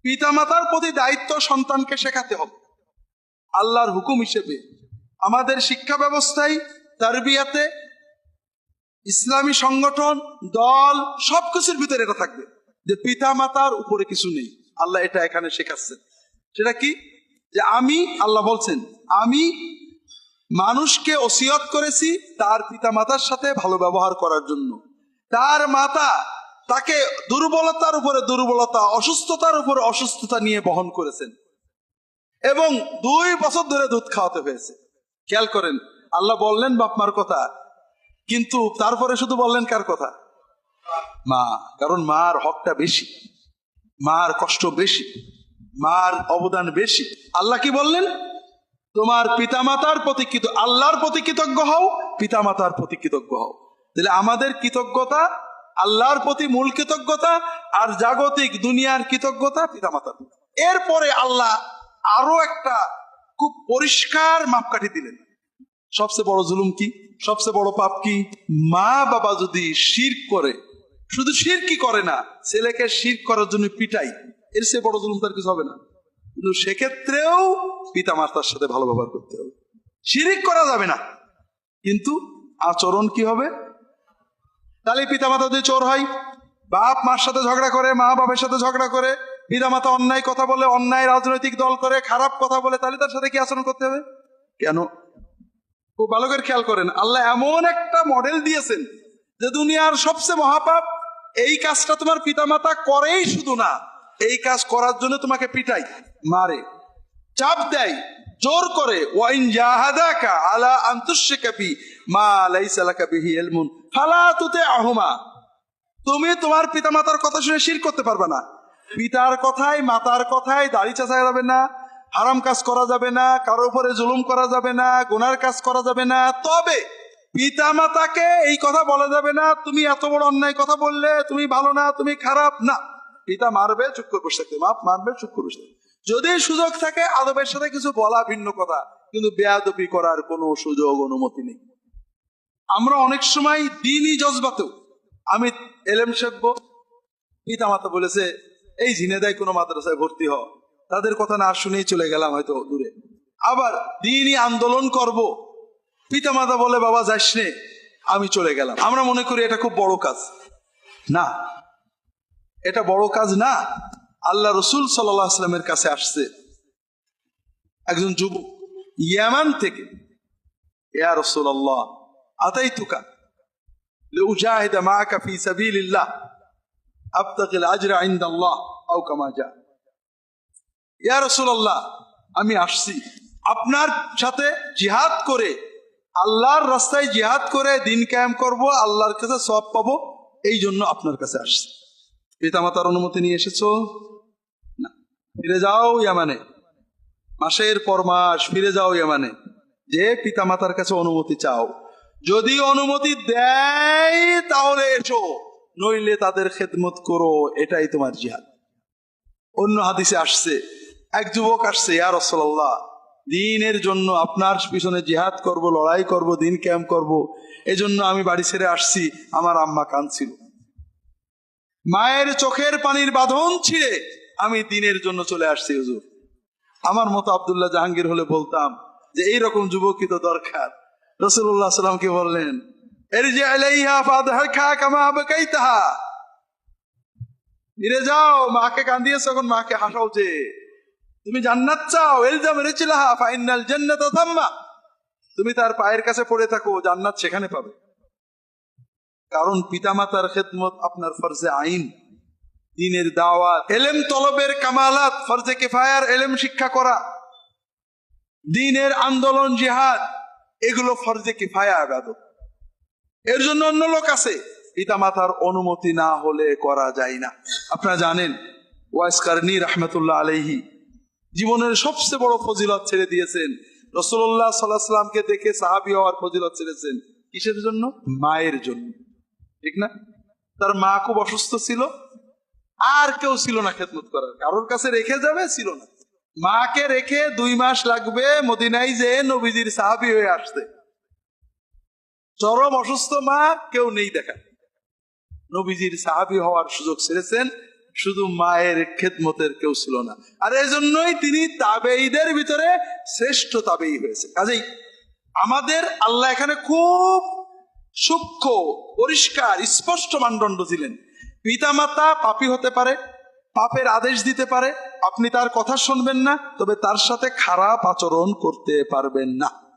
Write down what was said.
পিতামাতার প্রতি দায়িত্ব সন্তানকে শেখাতে হবে আল্লাহর হুকুম হিসেবে। আমাদের শিক্ষা ব্যবস্থায়, তারবিয়াতে, ইসলামী সংগঠন, দল, সবকিছুর ভিতরে এটা থাকবে যে পিতা মাতার উপরে কিছু নেই। আল্লাহ এটা এখানে শেখাচ্ছেন। সেটা কি? যে আমি, আল্লাহ বলছেন, আমি মানুষকে ওসিয়ত করেছি তার পিতা মাতার সাথে ভালো ব্যবহার করার জন্য। তার মাতা তাকে দুর্বলতার উপরে দুর্বলতা, অসুস্থতার উপরে অসুস্থতা নিয়ে বহন করেছেন এবং 2 বছর ধরে দুধ খাওয়াতে হয়েছে। খেয়াল করেন, আল্লাহ বললেন বাপ মার কথা, কিন্তু তারপরে শুধু বললেন কার কথা? মা। কারণ মার হকটা বেশি, মার কষ্ট বেশি, মার অবদান বেশি। আল্লাহ কি বললেন? তোমার পিতামাতার প্রতি আল্লাহর প্রতি কৃতজ্ঞ হও, পিতামাতার প্রতি কৃতজ্ঞ হও। তাহলে আমাদের কৃতজ্ঞতা আল্লাহর প্রতি মূল কৃতজ্ঞতা, আর জাগতিক দুনিয়ার কৃতজ্ঞতা পিতামাতার। এরপরে আল্লাহ আরো একটা খুব পরিষ্কার মাপকাঠি দিলেন। সবচেয়ে বড় জুলুম কি, সবচেয়ে বড় পাপ কি? মা বাবা যদি শিরক করে, শুধু শিরকই করে না, ছেলেকে শিরক করার জন্য পিটাই, এর চেয়ে বড় জুলুম তার কিছু হবে না। কিন্তু সেক্ষেত্রেও পিতা মাতার সাথে ভালো ব্যবহার করতে হবে। শিরক করা যাবে না, কিন্তু আচরণ কি হবে? তাহলে পিতা মাতা যদি চোর হয়, বাপ মার সাথে ঝগড়া করে, মা বাবার সাথে ঝগড়া করে, পিতা মাতা অন্যায় কথা বলে, অন্যায় রাজনৈতিক দল করে, খারাপ কথা বলে, তাহলে তার সাথে কি আচরণ করতে হবে? কেন? খুব ভালো করে খেয়াল করেন, আল্লাহ এমন একটা মডেল দিয়েছেন যে দুনিয়ার সবচেয়ে মহাপাপ এই কাজটা তোমার পিতামাতা করেই শুধু না, এই কাজ করার জন্য তোমাকে পিটাই, মারে, চাপ দেয়, জোর করে। ওয়াইন জাহাদাকা আলা আন তুশরিকা বি মা লাইসা লাকা বিহি ইলমুন ফালা তুতিআহুমা। তুমি তোমার পিতামাতার কথা শুনে শিরক করতে পারবে না। পিতার কথায়, মাতার কথায় দাড়ি চাচা যাবে না, হারাম কাজ করা যাবে না, কারোর উপরে জুলুম করা যাবে না, গুনার কাজ করা যাবে না। তবে পিতা মাতাকে এই কথা বলা যাবে না, তুমি এত বড় অন্যায় কথা বললে, তুমি ভালো না, তুমি খারাপ না। পিতা মারবে, চুপ করে বসে থাকবে, বাপ মারবে, চুপ করে বসে থাকবে। যদি সুযোগ থাকে আদবের সাথে কিছু বলা ভিন্ন কথা, কিন্তু বেয়াদবি করার কোনো সুযোগ, অনুমতি নেই। আমরা অনেক সময় দ্বীনি জজবাতেও, আমি এলেম শিখবো, পিতা মাতা বলেছে এই ঝিনেদায় কোনো মাদ্রাসায় ভর্তি হ, তাদের কথা না শুনেই চলে গেলাম হয়তো দূরে। আবার দ্বীনি আন্দোলন করব, পিতা মাতা বলে বাবা যাস নে, আমি চলে গেলাম। আমরা মনে করি এটা খুব বড় কাজ। না, এটা বড় কাজ না। আল্লাহ রসুল সাল্লাল্লাহু আলাইহি ওয়াসাল্লামের কাছে আসছে একজন যুবক ইয়ামান থেকে, ইয়া রাসূলুল্লাহ আতাইতুকা লিউজাহিদা মাআকা ফি সাবিলিল্লাহ আবতাগিল আজরা ইনদাল্লাহ আও কামা জা। ইয়া রাসূলুল্লাহ, আমি আসছি আপনার সাথে জিহাদ করে, আল্লাহর রাস্তায় জিহাদ করে দিন কায়েম করব, আল্লাহর কাছে সওয়াব পাবো, এই জন্য আপনার কাছে আসছি। পিতামাতার অনুমতি নিয়ে এসেছো? না। ফিরে যাও ইয়ামানে, মাসের পর মাস ফিরে যাও ইয়ামানে, যে পিতামাতার কাছে অনুমতি চাও। যদি অনুমতি দেয় তাহলে এসো, নইলে তাদের খেদমত করো, এটাই তোমার জিহাদ। অন্য হাদিসে আসছে, এক যুবক আসছে, ইয়া রাসূলুল্লাহ, দ্বীনের জন্য আপনার পিছনে জিহাদ করব, লড়াই করব, দিন কায়েম করব, এজন্য আমি বাড়ি ছেড়ে আসছি। আমার আম্মা কাঁদছিল, মায়ের চোখের পানির বাঁধন ছিঁড়ে আমি দ্বীনের জন্য চলে আসছি হুজুর। আমার মতো আব্দুল্লাহ জাহাঙ্গীর হলে বলতাম যে এইরকম যুবকই তো দরকার। রাসূলুল্লাহ সাল্লাল্লাহু আলাইহি ওয়াসাল্লাম কি বললেন? ইরজি ইলাইহা ফাদহাকা কামা বাকাইতাহা, ফিরে যাও, মাকে কাঁদিয়েছো, এখন মাকে হাসাও। যে তুমি জান্নাত চাও, ইলজাম রিজলাহা ফাইনাল জান্নাতা তাম্মা, তুমি তার পায়ের কাছে পড়ে থাকো, জান্নাত সেখানে পাবে। কারণ পিতামাতার খেদমত আপনার ফরজে আইন, দ্বীনের দাওয়াত, ইলম তলবের কামালাত, ফরজে কিফায়ার ইলম শিক্ষা করা, দ্বীনের আন্দোলন, জিহাদ, এগুলো ফরজে কিফায়া ইবাদত। এর জন্য অন্য লোক আছে, পিতামাতার অনুমতি না হলে করা যায় না। আপনারা জানেন ওয়াইস কারনী রাহমাতুল্লাহ আলাইহি জীবনের সবচেয়ে বড় ফজিলত ছেড়ে দিয়েছেন। রাসূলুল্লাহ সাল্লাল্লাহু আলাইহি ওয়াসাল্লামকে দেখে সাহাবী হওয়ার ফজিলত ছেড়েছেন। কিসের জন্য? মায়ের জন্য, ঠিক না? তার মা খুব অসুস্থ ছিল, আর কেউ ছিল না খেদমত করার, কারোর কাছে রেখে যাবে ছিল না। মাকে রেখে 2 মাস লাগবে মদিনায় যে নবীজির সাহাবী হয়ে আসতে। চরম অসুস্থ মা, কেউ নেই দেখা, নবীজির সাহাবী হওয়ার সুযোগ ছেড়েছেন, শুধু মায়ের খেদমতের কেউ ছিল না। আর এজন্যই তিনি তাবেঈদের ভিতরে শ্রেষ্ঠ তাবেঈ হয়েছে। কাজেই আমাদের আল্লাহ এখানে খুব সূক্ষ্ম, পরিষ্কার, স্পষ্ট মানদণ্ড দিলেন। পিতামাতা পাপী হতে পারে, পাপের আদেশ দিতে পারে, আপনি তার কথা শুনবেন না, তবে তার সাথে খারাপ আচরণ করতে পারবেন না।